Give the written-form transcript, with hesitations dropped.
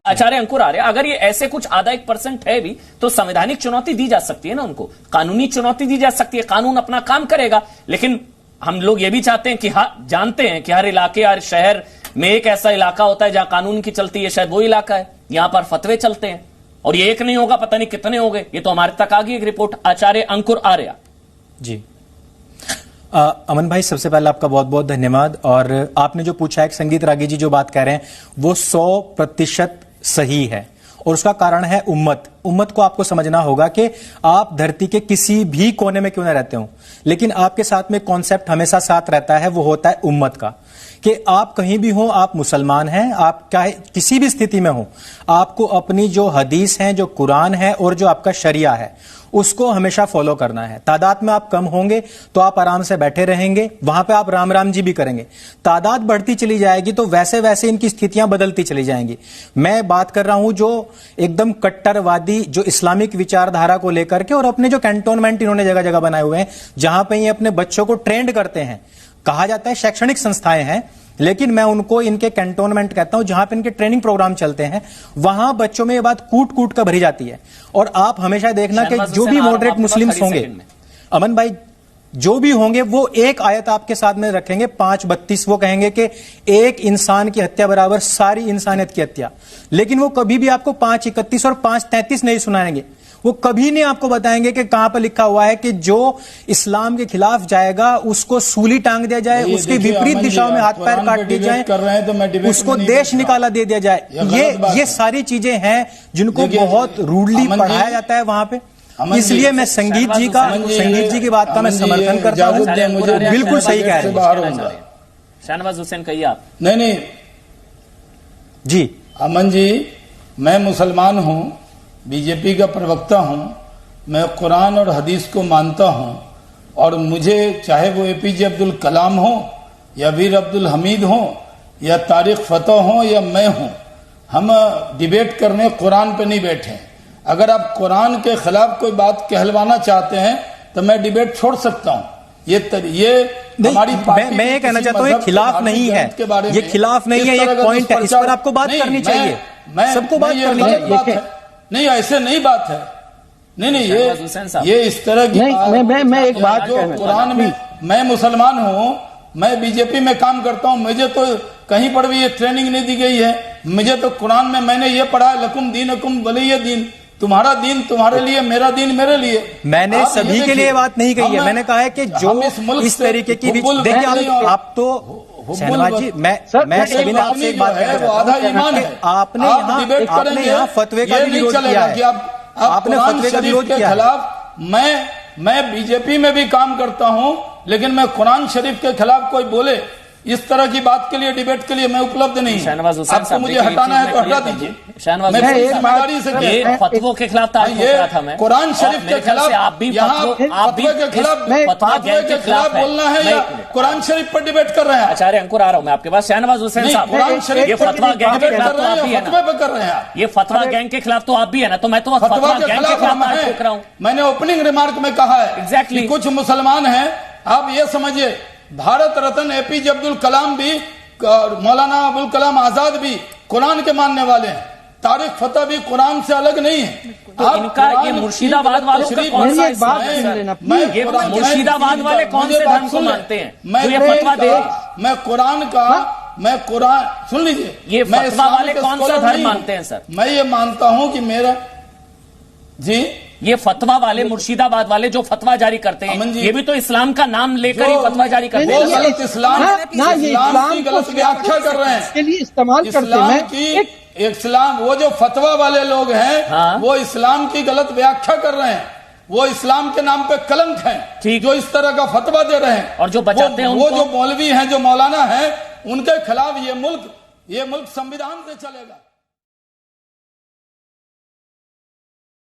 आचार्य अंकुर आर्य, अगर ये ऐसे कुछ आधा 1% है भी तो संवैधानिक चुनौती दी जा सकती है ना उनको, कानूनी चुनौती दी जा सकती है, कानून अपना काम करेगा। लेकिन हम लोग ये भी चाहते हैं कि जानते हैं कि हर इलाके, हर शहर में एक ऐसा इलाका होता है जहां कानून की चलती है, शायद वो इलाका है, यहां पर फतवे चलते हैं और ये एक नहीं होगा, पता नहीं कितने हो गए। ये तो हमारे तक आ गई एक रिपोर्ट। आचार्य अंकुर आर्य जी। अमन भाई, सबसे पहले आपका बहुत बहुत धन्यवाद। और आपने जो पूछा है, संगीत रागी जी जो बात कह रहे हैं वो 100% सही है और उसका कारण है उम्मत को आपको समझना होगा कि आप धरती के किसी भी कोने में क्यों ना रहते हो, लेकिन आपके साथ में कॉन्सेप्ट हमेशा साथ रहता है, वो होता है उम्मत का। कि आप कहीं भी हो, आप मुसलमान हैं, आप चाहे किसी भी स्थिति में हो, आपको अपनी जो हदीस है, जो कुरान है और जो आपका शरिया है, उसको हमेशा फॉलो करना है। तादाद में आप कम होंगे तो आप आराम से बैठे रहेंगे, वहां पे आप राम राम जी भी करेंगे। तादाद बढ़ती चली जाएगी तो वैसे वैसे इनकी स्थितियां बदलती चली जाएंगी। मैं बात कर रहा हूं जो एकदम कट्टरवादी, जो इस्लामिक विचारधारा को लेकर के, और अपने जो कैंटोनमेंट इन्होंने जगह जगह बनाए हुए हैं जहां पे ये अपने बच्चों को ट्रेंड करते हैं। कहा जाता है शैक्षणिक संस्थाएं हैं, लेकिन मैं उनको इनके कैंटोनमेंट कहता हूं, जहां पे इनके ट्रेनिंग प्रोग्राम चलते हैं वहां बच्चों में ये बात कूट कूट कर भरी जाती है। और आप हमेशा देखना कि जो भी मॉडरेट मुस्लिम्स होंगे, अमन भाई, जो भी होंगे वो एक आयत आपके साथ में रखेंगे 5:32, वो कहेंगे कि एक इंसान की हत्या बराबर सारी इंसानियत की हत्या। लेकिन वो कभी भी आपको 5:31 और 5:33 नहीं सुनाएंगे। वो कभी नहीं आपको बताएंगे कि कहां पर लिखा हुआ है कि जो इस्लाम के खिलाफ जाएगा उसको सूली टांग दिया जाए, उसके विपरीत दिशाओं में हाथ पैर काट दिए जाए, तो उसको देश निकाला दे दिया जाए। ये सारी चीजें हैं जिनको बहुत रूडली पढ़ाया जाता है वहां पे। इसलिए मैं संगीत जी की बात का मैं समर्थन करता हूं। बिल्कुल सही कह रहे हैं शाहनवाज हुसैन, कहिए आप। नहीं जी अमन जी, मैं मुसलमान हूं, बीजेपी का प्रवक्ता हूं, मैं कुरान और हदीस को मानता हूं, और मुझे चाहे वो एपीजे अब्दुल कलाम हो या वीर अब्दुल हमीद हो या तारिक फतेह हो या मैं हूं, हम डिबेट करने कुरान पे नहीं बैठे। अगर आप कुरान के खिलाफ कोई बात कहलवाना चाहते हैं तो मैं डिबेट छोड़ सकता हूं। ये हमारी मैं ये कहना चाहता हूं, ये खिलाफ नहीं है, ये खिलाफ नहीं है, ये पॉइंट है, इस पर आपको बात करनी चाहिए, सबको बात करनी चाहिए। नहीं, ऐसे नहीं बात है। नहीं, ये इस तरह की मैं एक बात जो कुरान में, मैं मुसलमान हूं, मैं बीजेपी में काम करता हूं, मुझे तो कहीं पर भी ये ट्रेनिंग नहीं दी गई है। मुझे तो कुरान में मैंने ये पढ़ा है, लकुम दीनुकुम वलिय दीन, तुम्हारा दीन तुम्हारे लिए, मेरा दीन मेरे लिए। मैंने सभी के लिए बात नहीं कही है, मैंने कहा है कि जो इस तरीके की, देखिए आप तो शहनवाज जी, मैं सभी ने आपसे एक बात आपने यहाँ फतवे का विरोध किया है, आपने फतवे का विरोध किया खिलाफ। मैं बीजेपी में भी काम करता हूं, लेकिन मैं कुरान शरीफ के खिलाफ कोई बोले इस तरह की बात के लिए, डिबेट के लिए मैं उपलब्ध नहीं। शाहनवाज हुसैन, आपको मुझे हटाना है तो हटा दीजिए। शाहनवाज, ये फतवों के खिलाफ था, मैं कुरान शरीफ के खिलाफ, आप भी फतवे के खिलाफ बोलना है या कुरान शरीफ पर डिबेट कर रहे हैं? आचार्य अंकुर आ रहा हूं मैं आपके पास। शाहनवाज हुसैन साहब, कुरान शरीफ ये फतवा गैंग के खिलाफ तो आप भी है ना, कर रहे हैं। ये फतवा गैंग के खिलाफ तो आप भी है ना, तो मैं तो फतवा गैंग के खिलाफ ठोक रहा हूं। मैंने ओपनिंग रिमार्क में कहा है एग्जैक्टली, कुछ मुसलमान हैं, आप ये समझिए, भारत रत्न एपीजे अब्दुल कलाम भी, मौलाना अबुल कलाम आजाद भी कुरान के मानने वाले हैं, तारिक फतेह भी कुरान से अलग नहीं है। तो इनका ये मुर्शिदाबाद वालों का कौन सा इस्लाम है? ये मुर्शिदाबाद वाले कौन से धर्म को मानते हैं जो ये फतवा दे? मैं कुरान सुन लीजिए, ये फतवा वाले कौन सा धर्म मानते हैं सर? मैं ये मानता हूं कि मेरा जी, ये फतवा वाले, मुर्शिदाबाद वाले जो फतवा जारी करते हैं, ये भी तो इस्लाम का नाम लेकर ही फतवा जारी करते हैं। गलत इस्लाम की गलत व्याख्या कर रहे हैं, इसके लिए इस्तेमाल करते हैं इस्लाम। वो जो फतवा वाले लोग हैं, वो इस्लाम की गलत व्याख्या कर रहे हैं, वो इस्लाम के नाम पे कलंक हैं, जो इस तरह का फतवा दे रहे हैं और जो बचाते हैं वो जो मौलवी हैं, जो मौलाना हैं, उनके खिलाफ ये मुल्क संविधान से चलेगा।